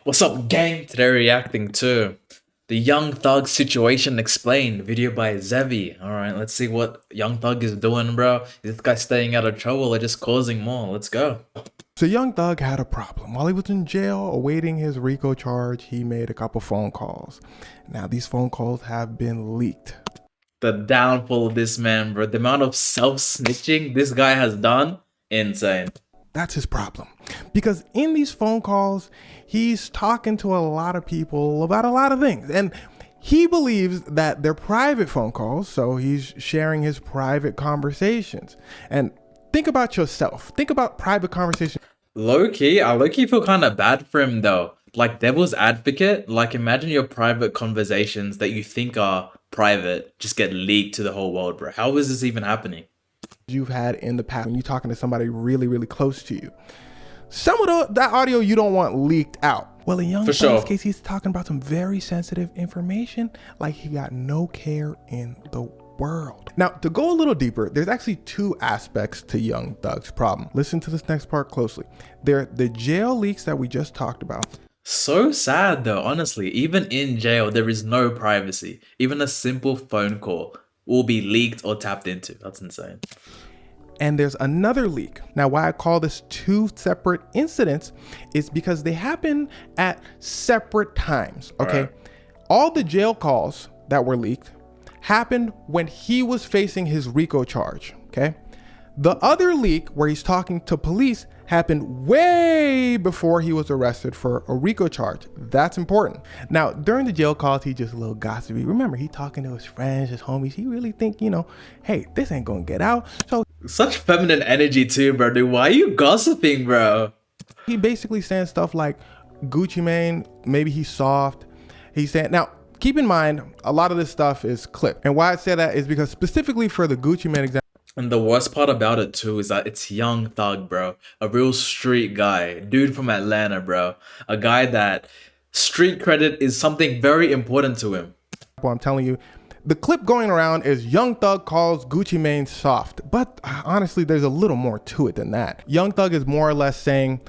What's up, gang? Today reacting to the Young Thug Situation Explained video by Zevi. Alright, let's see what Young Thug is doing, bro. Is this guy staying out of trouble or just causing more? Let's go. So Young Thug had a problem. While he was in jail awaiting his RICO charge, he made a couple phone calls. Now these phone calls have been leaked. The downfall of this man, bro. The amount of self-snitching this guy has done, insane. That's his problem. Because in these phone calls, he's talking to a lot of people about a lot of things. And he believes that they're private phone calls, so he's sharing his private conversations. And think about yourself. Think about private conversations. Low-key, I low-key feel kind of bad for him, though. Like, devil's advocate, like, imagine your private conversations that you think are private just get leaked to the whole world, bro. How is this even happening? You've had in the past when you're talking to somebody really, really close to you. Some of that audio you don't want leaked out. Well, in Young Thug's case, he's talking about some very sensitive information, like he got no care in the world. Now, to go a little deeper, there's actually two aspects to Young Thug's problem. Listen to this next part closely. They're the jail leaks that we just talked about. So sad though, honestly. Even in jail, there is no privacy. Even a simple phone call will be leaked or tapped into. That's insane. And there's another leak. Now, why I call this two separate incidents is because they happen at separate times, okay? Right. All the jail calls that were leaked happened when he was facing his RICO charge, okay? The other leak where he's talking to police happened way before he was arrested for a RICO charge. That's important. Now, during the jail calls, he just a little gossipy. Remember, he talking to his friends, his homies. He really think, you know, hey, this ain't gonna get out. So such feminine energy too, bro. Dude, why are you gossiping, bro? He basically saying stuff like Gucci Mane, maybe he's soft. He's saying, now, keep in mind, a lot of this stuff is clipped. And why I say that is because specifically for the Gucci Mane example, and the worst part about it too is that it's Young Thug, bro. A real street guy. Dude from Atlanta, bro. A guy that street credit is something very important to him. Well, I'm telling you, the clip going around is Young Thug calls Gucci Mane soft. But honestly, there's a little more to it than that. Young Thug is more or less saying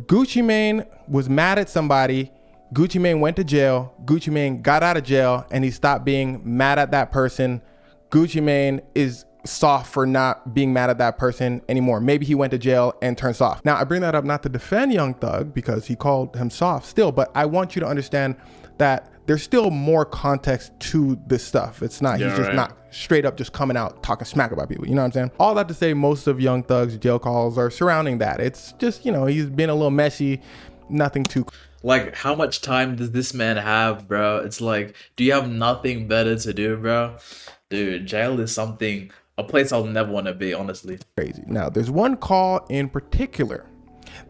Gucci Mane was mad at somebody. Gucci Mane went to jail. Gucci Mane got out of jail and he stopped being mad at that person. Gucci Mane is soft for not being mad at that person anymore. Maybe he went to jail and turned soft. Now, I bring that up not to defend Young Thug because he called him soft still, but I want you to understand that there's still more context to this stuff. It's not, he's just not straight up just coming out talking smack about people. You know what I'm saying? All that to say, most of Young Thug's jail calls are surrounding that. It's just, you know, he's been a little messy, nothing too. Like, how much time does this man have, bro? It's like, do you have nothing better to do, bro? Dude, jail is something, a place I'll never want to be, honestly. Crazy. Now, there's one call in particular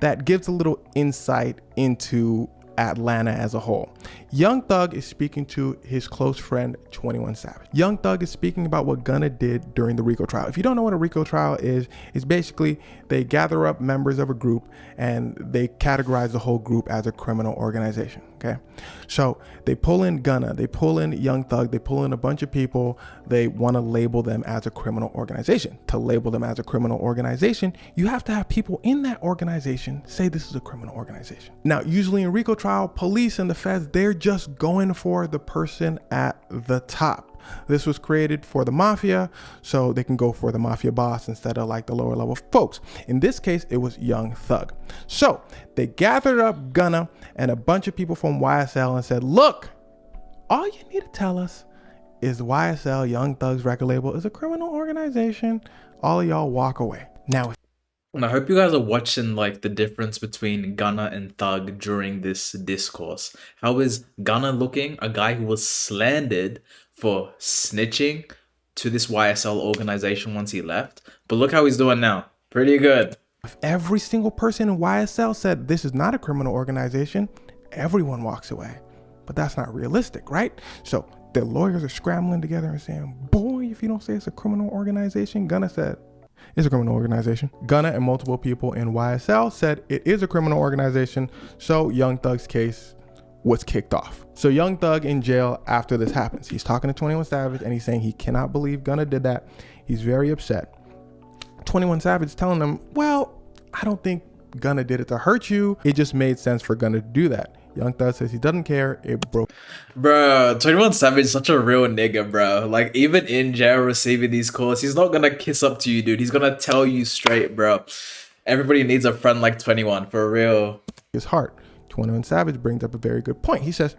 that gives a little insight into Atlanta as a whole. Young Thug is speaking to his close friend 21 Savage. Young Thug is speaking about what Gunna did during the RICO trial. If you don't know what a RICO trial is, it's basically they gather up members of a group and they categorize the whole group as a criminal organization. Okay, so they pull in Gunna, they pull in Young Thug, they pull in a bunch of people. They want to label them as a criminal organization. To label them as a criminal organization, you have to have people in that organization say this is a criminal organization. Now, usually in RICO trial, police and the feds, they're just going for the person at the top. This was created for the mafia, so they can go for the mafia boss instead of like the lower level folks. In this case, it was Young Thug. So they gathered up Gunna and a bunch of people from YSL and said, look, all you need to tell us is YSL, Young Thug's record label, is a criminal organization. All of y'all walk away. Now, and I hope you guys are watching like the difference between Gunna and Thug during this discourse. How is Gunna looking? A guy who was slandered for snitching to this YSL organization once he left. But look how he's doing now. Pretty good. If every single person in YSL said this is not a criminal organization, everyone walks away. But that's not realistic, right? So the lawyers are scrambling together and saying, boy, if you don't say it's a criminal organization, Gunna said, it's a criminal organization. Gunna and multiple people in YSL said it is a criminal organization, so Young Thug's case was kicked off. So Young Thug in jail after this happens. He's talking to 21 Savage and he's saying he cannot believe Gunna did that. He's very upset. 21 Savage telling him, well, I don't think Gunna did it to hurt you. It just made sense for Gunna to do that. Young Thug says he doesn't care. It broke Bro, 21 Savage is such a real nigga, bro. Like, even in jail receiving these calls, he's not gonna kiss up to you, dude. He's gonna tell you straight, bro. Everybody needs a friend like 21, for real. his heart. 21 Savage brings up a very good point. He says,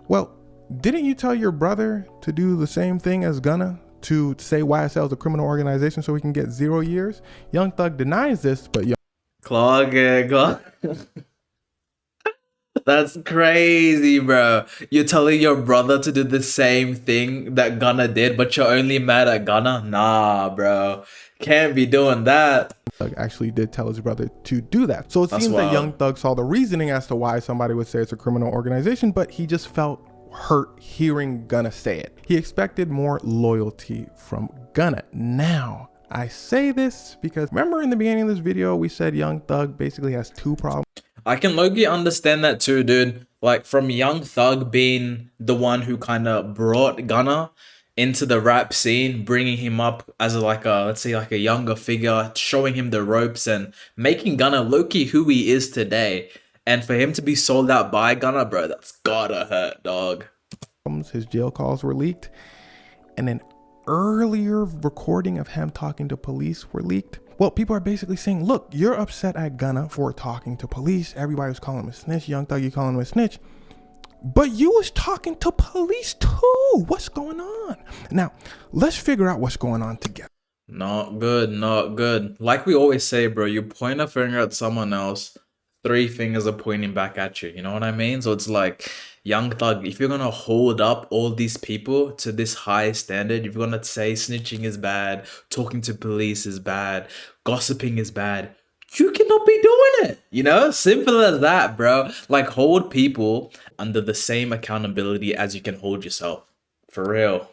well, didn't you tell your brother to do the same thing as Gunna? To say YSL is a criminal organization so we can get 0 years? Young Thug denies this, but Clog it, clog. That's crazy, bro. You're telling your brother to do the same thing that Gunna did, but you're only mad at Gunna? Nah, bro. Can't be doing that. Thug actually did tell his brother to do that. So it That's seems that wild. Young Thug saw the reasoning as to why somebody would say it's a criminal organization, but he just felt hurt hearing Gunna say it. He expected more loyalty from Gunna. Now, I say this because remember in the beginning of this video, we said Young Thug basically has two problems. I can low-key understand that too, dude. Like, from Young Thug being the one who kind of brought Gunna into the rap scene, bringing him up as like a, let's say, like a younger figure, showing him the ropes and making Gunna low-key who he is today. And for him to be sold out by Gunna, bro, that's gotta hurt, dog. His jail calls were leaked, and an earlier recording of him talking to police were leaked. Well, people are basically saying, look, you're upset at Gunna for talking to police. Everybody was calling him a snitch. Young Thug, you calling him a snitch. But you was talking to police too. What's going on? Now, let's figure out what's going on together. Not good, not good. Like we always say, bro, you point a finger at someone else, three fingers are pointing back at you. You know what I mean? So it's like, Young Thug, if you're gonna hold up all these people to this high standard, if you're gonna say snitching is bad, talking to police is bad, gossiping is bad, you cannot be doing it. You know? Simple as that, bro. Like, hold people under the same accountability as you can hold yourself. For real.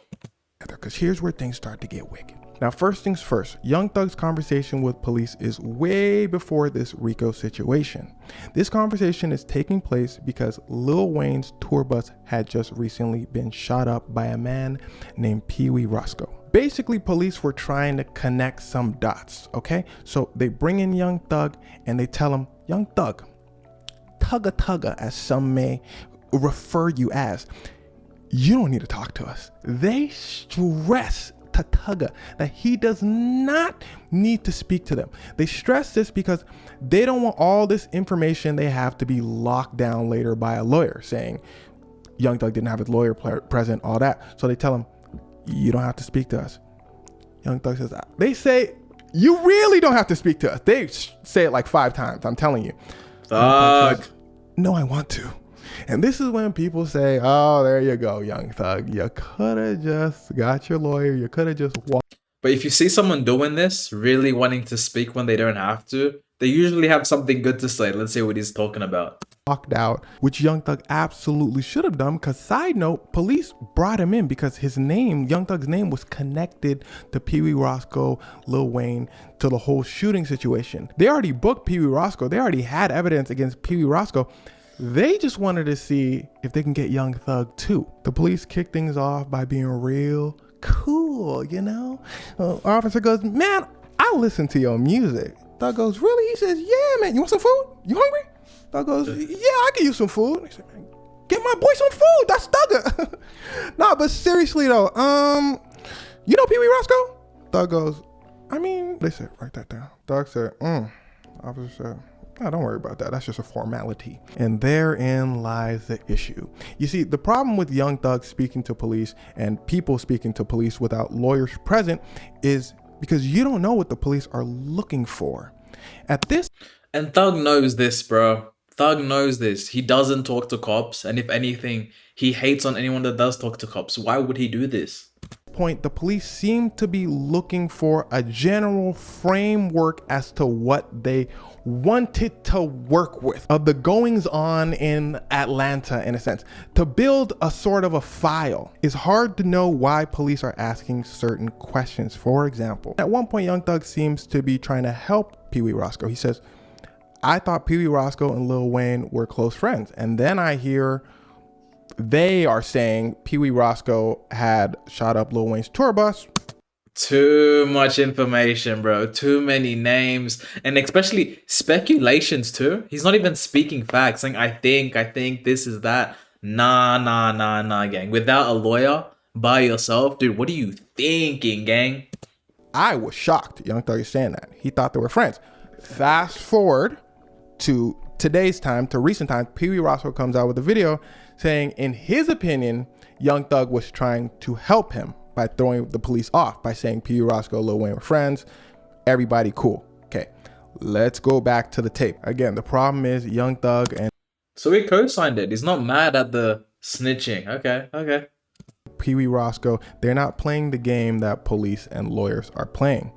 Because here's where things start to get wicked. Now, first things first, Young Thug's conversation with police is way before this Rico situation. This conversation is taking place because Lil Wayne's tour bus had just recently been shot up by a man named Pee Wee Roscoe. Basically, police were trying to connect some dots, okay? So they bring in Young Thug and they tell him, Young Thug, Tugga Tugga, as some may refer you as, you don't need to talk to us. They stress to Tugga that he does not need to speak to them. They stress this because they don't want all this information they have to be locked down later by a lawyer saying Young Thug didn't have his lawyer present, all that. So they tell him, you don't have to speak to us. Young Thug says, they say, you really don't have to speak to us. They say it like 5 times, I'm telling you. Fuck. No, I want to. And this is when people say, oh, there you go, Young Thug. You could have just got your lawyer. You could have just walked. But if you see someone doing this, really wanting to speak when they don't have to, they usually have something good to say. Let's see what he's talking about. Walked out, which Young Thug absolutely should have done, because side note, police brought him in because his name, Young Thug's name, was connected to Pee Wee Roscoe, Lil Wayne, to the whole shooting situation. They already booked Pee Wee Roscoe. They already had evidence against Pee Wee Roscoe. They just wanted to see if they can get Young Thug too. The police kicked things off by being real cool, you know? Officer goes, man, I listen to your music. Thug goes, really? He says, yeah, man, you want some food? You hungry? Thug goes, yeah, I can use some food. He said, man, get my boy some food. That's Thugger. Nah, but seriously though, you know Pee Wee Roscoe? Thug goes, I mean, they said, write that down. Thug said, officer said, oh, don't worry about that. That's just a formality. And therein lies the issue. You see, the problem with Young Thug speaking to police and people speaking to police without lawyers present is because you don't know what the police are looking for. At this And Thug knows this, bro. Thug knows this. He doesn't talk to cops, and if anything, he hates on anyone that does talk to cops. Why would he do this? point, the police seem to be looking for a general framework as to what they wanted to work with of the goings on in Atlanta, in a sense, to build a sort of a file. It's hard to know why police are asking certain questions. For example, at one point, Young Thug seems to be trying to help Pee Wee Roscoe. He says, I thought Pee Wee Roscoe and Lil Wayne were close friends. And then I hear they are saying Pee Wee Roscoe had shot up Lil Wayne's tour bus. Too much information, bro. Too many names, and especially speculations too. He's not even speaking facts, saying I think this is that. Nah, nah, nah, nah, gang. Without a lawyer by yourself, dude, what are you thinking, gang? I was shocked Young Thug is saying that. He thought they were friends. Fast forward to today's time, to recent time, Pee Wee Roscoe comes out with a video saying, in his opinion, Young Thug was trying to help him by throwing the police off, by saying Pee Wee Roscoe, Lil Wayne were friends, everybody cool. Okay, let's go back to the tape. Again, the problem is Young Thug and So he co-signed it. He's not mad at the snitching. Okay, okay. Pee Wee Roscoe, they're not playing the game that police and lawyers are playing.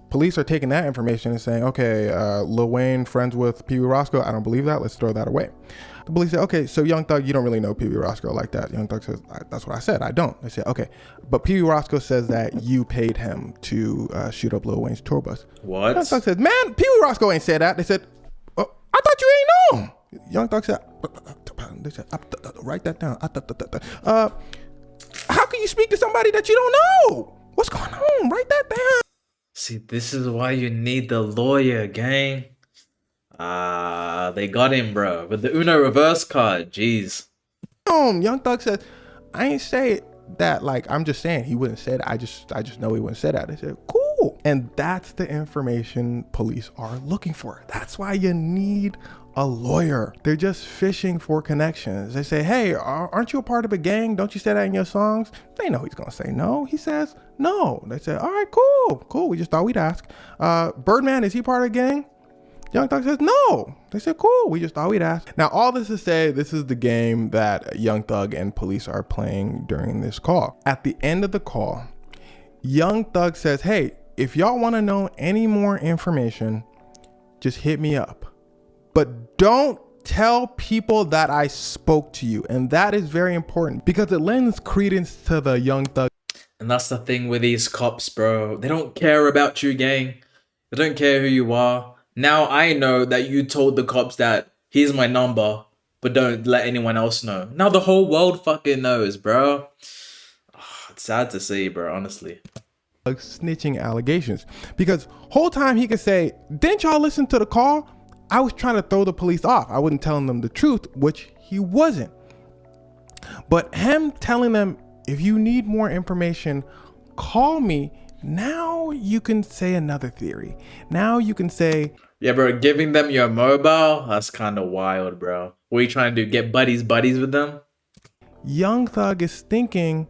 Police are taking that information and saying, okay, Lil Wayne friends with Pee Wee Roscoe. I don't believe that. Let's throw that away. The police say, okay, so Young Thug, you don't really know Pee Wee Roscoe like that. Young Thug says, that's what I said. I don't. They say, okay. But Pee Wee Roscoe says that you paid him to shoot up Lil Wayne's tour bus. What? Young Thug says, man, Pee Wee Roscoe ain't said that. They said, oh, I thought you ain't know. Young Thug said, they said, write that down. How can you speak to somebody that you don't know? What's going on? Write that down. See, this is why you need the lawyer, gang. They got him, bro. With the Uno reverse card, jeez. Young Thug said, I ain't say that, like, I'm just saying he wouldn't say that. I just know he wouldn't say that. They said, cool. And that's the information police are looking for. That's why you need a lawyer. They're just fishing for connections. They say, hey, aren't you a part of a gang? Don't you say that in your songs? They know he's gonna say no. He says no. They say, all right, cool. We just thought we'd ask. Birdman, is he part of a gang? Young Thug says no. They said, cool. We just thought we'd ask. Now, all this to say, this is the game that Young Thug and police are playing during this call. At the end of the call, Young Thug says, hey, if y'all want to know any more information, just hit me up. But don't tell people that I spoke to you. And that is very important because it lends credence to the Young Thug. And that's the thing with these cops, bro. They don't care about you, gang. They don't care who you are. Now I know that you told the cops that here's my number, but don't let anyone else know. Now the whole world fucking knows, bro. It's sad to see, bro, honestly. Snitching allegations, because whole time he could say, didn't y'all listen to the call? I was trying to throw the police off. I wasn't telling them the truth, which he wasn't. But him telling them, if you need more information, call me. Now you can say another theory. Now you can say, yeah, bro, giving them your mobile, that's kind of wild, bro. What are you trying to do? Get buddies with them? Young Thug is thinking,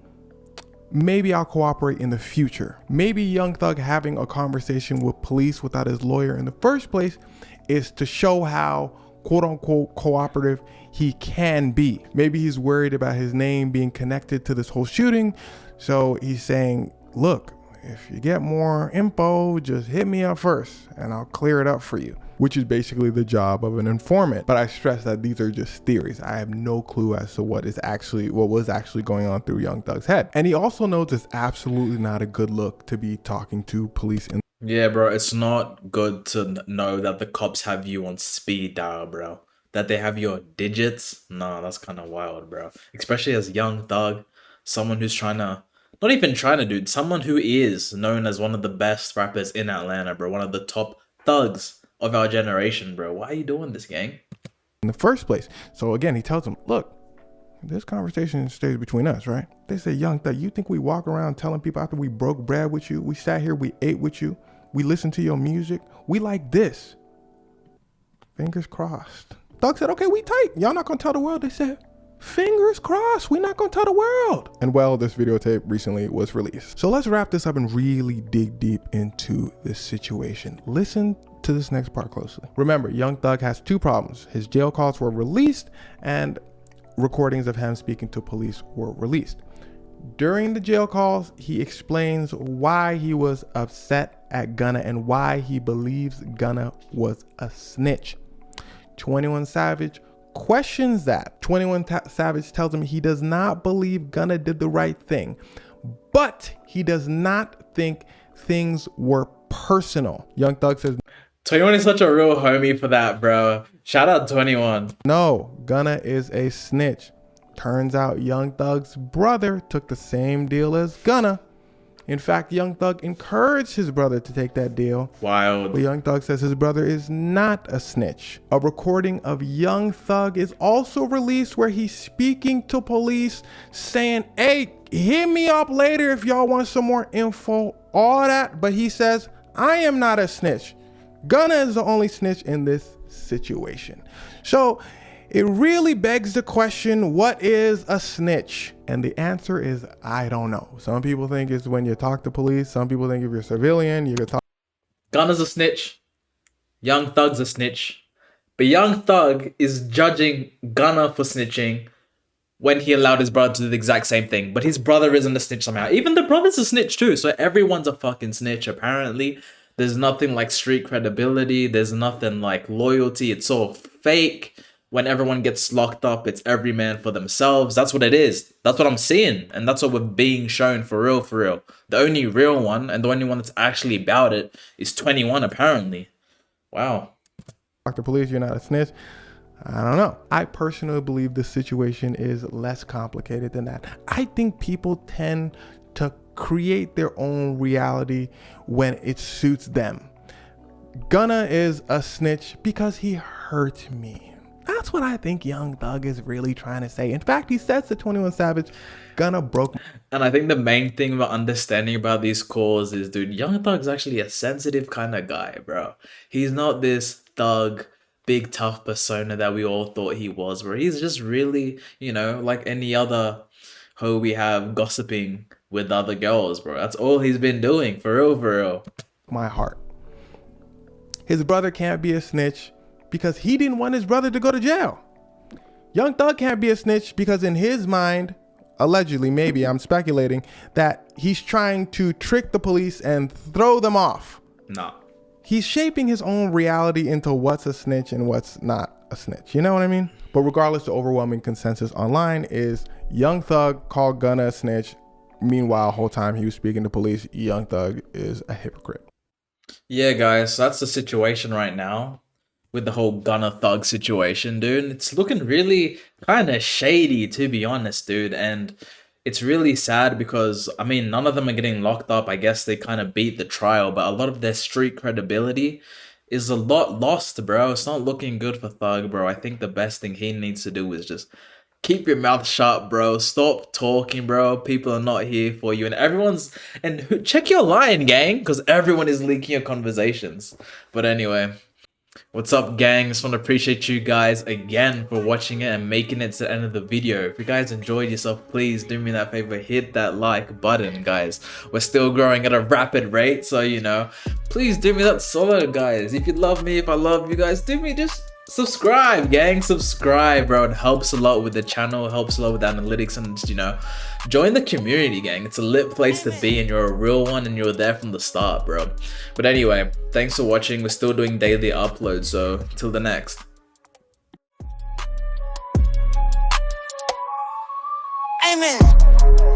maybe I'll cooperate in the future. Maybe Young Thug having a conversation with police without his lawyer in the first place is to show how quote unquote cooperative he can be. Maybe he's worried about his name being connected to this whole shooting. So he's saying, look, if you get more info, just hit me up first and I'll clear it up for you, which is basically the job of an informant. But I stress that these are just theories. I have no clue as to what was actually going on through Young Thug's head. And he also knows it's absolutely not a good look to be talking to police in. Yeah, bro, it's not good to know that the cops have you on speed dial, bro. That they have your digits. Nah, that's kind of wild, bro. Especially as Young Thug, someone who's not even trying to, dude, someone who is known as one of the best rappers in Atlanta, bro. One of the top thugs of our generation, bro. Why are you doing this, gang? In the first place. So again, he tells them, look, this conversation stays between us, right? They say, Young Thug, you think we walk around telling people after we broke bread with you, we sat here, we ate with you, we listened to your music, we like this. Fingers crossed. Thug said, okay, we tight. Y'all not gonna tell the world. They said, fingers crossed, we not gonna tell the world. And well, this videotape recently was released. So let's wrap this up and really dig deep into this situation. Listen to this next part closely. Remember, Young Thug has two problems. His jail calls were released and recordings of him speaking to police were released. During the jail calls, he explains why he was upset at Gunna and why he believes Gunna was a snitch. 21 Savage questions that. 21 Savage tells him he does not believe Gunna did the right thing, but he does not think things were personal. Young Thug says, 21 is such a real homie for that, bro. Shout out 21. no, Gunna is a snitch. Turns out Young Thug's brother took the same deal as Gunna. In fact, Young Thug encouraged his brother to take that deal. Wild. But Young Thug says his brother is not a snitch. A recording of Young Thug is also released where he's speaking to police saying, hey, hit me up later if y'all want some more info, all that. But he says, I am not a snitch. Gunna is the only snitch in this situation. So it really begs the question, what is a snitch? And the answer is, I don't know. Some people think it's when you talk to police. Some people think if you're a civilian, you could talk. Gunna's a snitch. Young Thug's a snitch. But Young Thug is judging Gunna for snitching when he allowed his brother to do the exact same thing. But his brother isn't a snitch somehow. Even the brother's a snitch too. So everyone's a fucking snitch apparently. There's nothing like street credibility. There's nothing like loyalty. It's all fake. When everyone gets locked up, it's every man for themselves. That's what it is. That's what I'm seeing. And that's what we're being shown for real, for real. The only real one and the only one that's actually about it is 21 apparently. Wow. Talk to police, you're not a snitch. I don't know. I personally believe the situation is less complicated than that. I think people tend to create their own reality when it suits them. Gunna is a snitch because he hurt me. That's what I think Young Thug is really trying to say. In fact, he says to 21 Savage, Gunna broke. And I think the main thing about understanding about these calls is, dude, Young Thug's actually a sensitive kind of guy, bro. He's not this thug, big tough persona that we all thought he was, bro. He's just really, you know, like any other hoe we have gossiping with other girls, bro. That's all he's been doing, for real, for real. My heart. His brother can't be a snitch because he didn't want his brother to go to jail. Young Thug can't be a snitch because in his mind, allegedly, maybe, I'm speculating, that he's trying to trick the police and throw them off. Nah. He's shaping his own reality into what's a snitch and what's not a snitch. You know what I mean? But regardless, the overwhelming consensus online is Young Thug called Gunna a snitch. Meanwhile, the whole time he was speaking to police, Young Thug is a hypocrite. Yeah, guys, so that's the situation right now with the whole Gunna Thug situation, dude. It's looking really kind of shady, to be honest, dude. And it's really sad because, I mean, none of them are getting locked up. I guess they kind of beat the trial, but a lot of their street credibility is a lot lost, bro. It's not looking good for Thug, bro. I think the best thing he needs to do is just keep your mouth shut, bro. Stop talking, bro. People are not here for you. And check your line, gang, because everyone is leaking your conversations. But anyway, what's up, gang? Just want to appreciate you guys again for watching it and making it to the end of the video. If you guys enjoyed yourself, please do me that favor, hit that like button, guys. We're still growing at a rapid rate, so you know, please do me that solid, guys. If you love me, if I love you guys, do me just subscribe, gang. Subscribe, bro. It helps a lot with the channel, it helps a lot with the analytics, and you know, join the community, gang. It's a lit place to be and you're a real one and you're there from the start, bro. But anyway, thanks for watching. We're still doing daily uploads, so till the next. Amen.